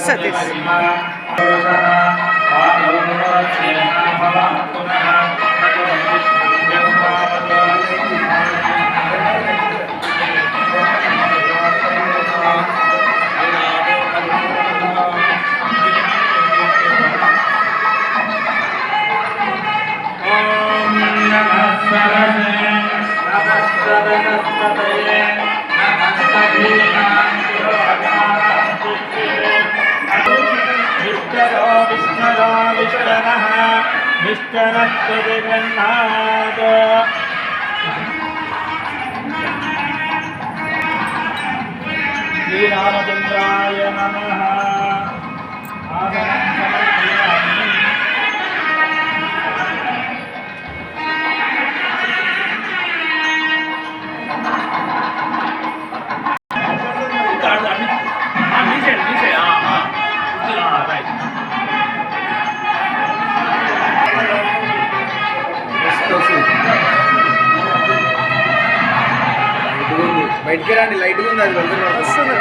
సతీష్. శ్రీరామచంద్రాయ నమః. బయటికి రండి, లైట్ ఉంది, అది వస్తుంది.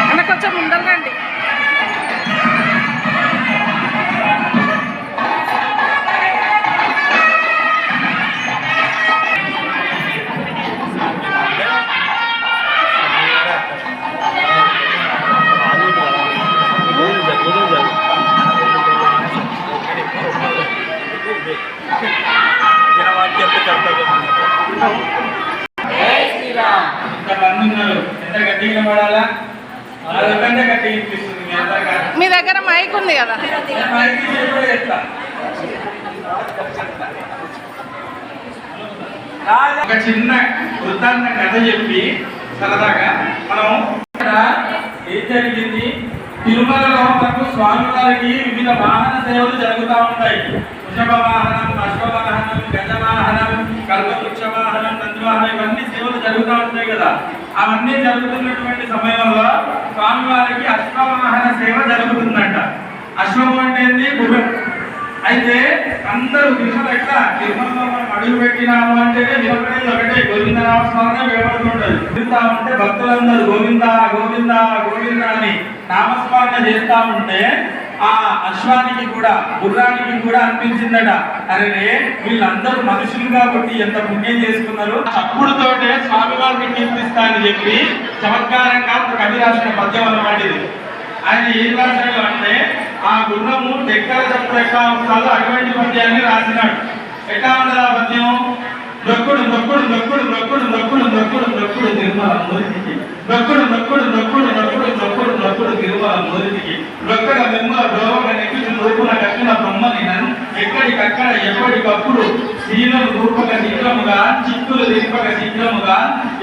అన్న కొంచెం ముందర రండి. మీ దగ్గర మైక్ ఉంది కదా. ఒక చిన్న వృత్తాంత కథ చెప్పి సరదాగా మనం ఏం జరిగింది, తిరుమలలో మనకు స్వామివారికి వివిధ వాహన సేవలు జరుగుతూ ఉంటాయి. వృషభ వాహనం, అశ్వవాహనం, గజవాహనం, కల్పవృక్ష వాహనం, నందివాహనం, ఇవన్నీ సేవలు జరుగుతూ ఉంటాయి కదా. అవన్నీ జరుగుతున్నటువంటి సమయంలో స్వామివారికి అశ్వవాహన సేవ జరుగుతుందంట. అశ్వము అంటే గుర్రం. అయితే అందరూ తిరుమల ఎట్లా తిరుమలలో మనం అడుగు పెట్టినాము అంటేనే నిలబడేది ఒకటే గోవిందనామస్మరణ వినపడుతుంటది. తిరుగుతా ఉంటే భక్తులందరూ గోవింద గోవింద గోవింద అని నామస్మరణ చేస్తా ఉంటే ఆ అశ్వానికి కూడా గుర్రానికి కూడా అనిపించిందట, అరే వీళ్ళందరూ మనుషులు కాబట్టి ఎంత పుణ్యం చేసుకున్నారు, చప్పుడుతోటే స్వామివారిని కీర్తిస్తా అని చెప్పి చమత్కారంగా కవి రాసిన పద్యం అన్నమాట ఇది. ఆయన ఏం రాశాడు అంటే, ఆ గుర్రము దగ్గర చప్పుడు ఎట్లా ఉంటుందో అటువంటి పద్యాన్ని రాసినాడు. ఎట్లా ఉండదు ఆ పద్యం? నొక్కుడు నొక్కుడు నొక్కుడు నొక్కుడు నొక్కుడు నొక్కుడు నొక్కుడు తిరుమల మూర్తికి, నొక్కుడు నొక్కుడు నొక్కుడు నొక్కుడు నొక్కుడు నొక్కుడు తిరుమల మూర్తికి, నొక్కడ మిమ్మల డోవక నెక్కిన రూపున కట్టిన బ్రహ్మని ఎక్కడికక్కడ ఎప్పటికప్పుడు శీలం రూపక శీఘ్రముగా చిక్కులు దింపక శీఘ్రముగా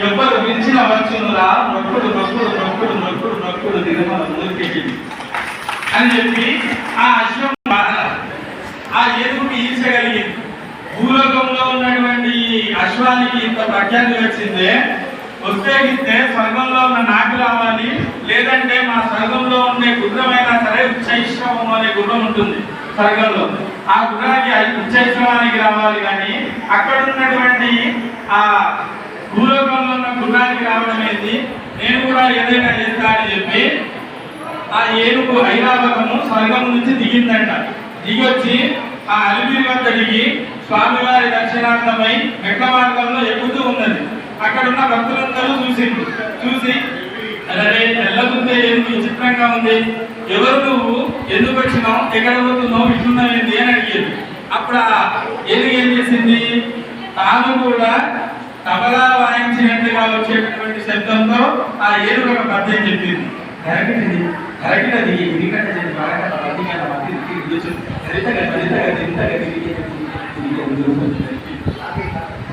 ఎవ్వరు పిలిచిన వచ్చునురా నొక్కుడు నొక్కుడు నొక్కుడు నొక్కుడు నొక్కుడు తిరుమల మూర్తికి అని చెప్పి ఆ అశ్వం ఆ ఏనుగుకి ఈర్చగలిగింది. భూలోకంలో ఉన్నటువంటి అశ్వానికి ఇంత ప్రఖ్యాతి వచ్చిందే, వస్తేగిస్తే స్వర్గంలో ఉన్న నాకు రావాలి, లేదంటే మా స్వర్గంలో ఉండే గుర్రమైనా సరే ఉచ్చైశ్రవం అనే గుర్రం ఉంటుంది స్వర్గంలో, ఆ గుర్రానికి ఉచ్చైశ్రవానికి రావాలి. కానీ అక్కడ ఉన్నటువంటి ఆ భూలోకంలో ఉన్న గుర్రానికి రావడం ఏంటి, నేను కూడా ఏదైనా చేస్తా అని చెప్పి ఆ ఏనుగు ఐరావతము స్వర్గం నుంచి దిగిందంట. దిగొచ్చి ఆ అలిపిరి వద్ద దిగి స్వామివారి దర్శనార్థమై మెట్ల మార్గంలో ఎక్కుతూ ఉన్నది. అక్కడ ఉన్న భక్తులందరూ చూసి అరే తెల్లగుందే ఎందుకు విచిత్రంగా ఉంది, ఎవరు నువ్వు, ఎందుకు వచ్చినావు, ఎక్కడ పోతున్నావు, ఇట్లున్నావు ఏంటి అని అడిగేది. అప్పుడు ఆ ఏనుగు ఏం చేసింది, తాను కూడా తబలా వాయించినట్టుగా వచ్చేటటువంటి శబ్దంతో ఆ ఏనుగు ఒక పద్యం చెప్పింది. కరెక్ట్ది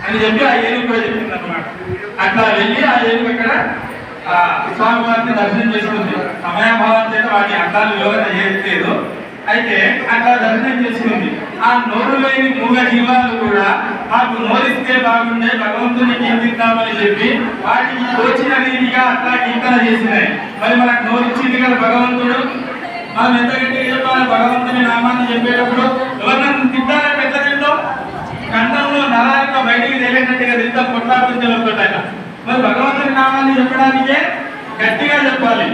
అని చెప్పి ఆ ఏనుగు కూడా చెప్పింది అనమాట. అట్లా వెళ్ళి ఆ ఏనుగు అక్కడ స్వామివారిని దర్శనం చేసుకుంది. సమయాభావం చేత వాటి అర్థాలు వివరణ చేయలేదు. అయితే అట్లా దర్శనం చేసుకుంది. ఆ నోరు లేని మూగ జీవాలు కూడా మాకు నోరిస్తే బాగుండే భగవంతుని కీర్తిద్దామని చెప్పి వాటికి తోచిన రీతిగా అట్లా కీర్తన చేసినాయి. మరి మనకు నోరిచ్చింది కదా భగవంతుడు, మనం ఎంత గట్టిగా చెప్పాలి భగవంతుని నామాన్ని చెప్పేటప్పుడు. ఎవరినైనా తిట్టాలని పెద్ద తింటాం, కంఠంలో నరాలతో బయటికి తెలియనట్టుగా తింటాం, కొట్లాడుతుంటాయి. మరి భగవంతుని నామాన్ని చెప్పడానికే గట్టిగా చెప్పాలి.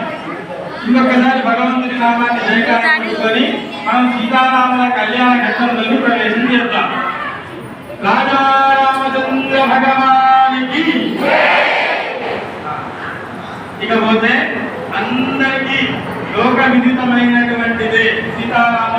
ఇంకొకసారి భగవంతుని నామాన్ని జయకారం తీసుకొని మనం సీతారాముల కళ్యాణ ఘట్టంలోకి ప్రవేశం చేద్దాం. రాజా రామచంద్ర భగవానికి. ఇకపోతే అందరికీ లోక విదితమైనటువంటిదే సీతారామ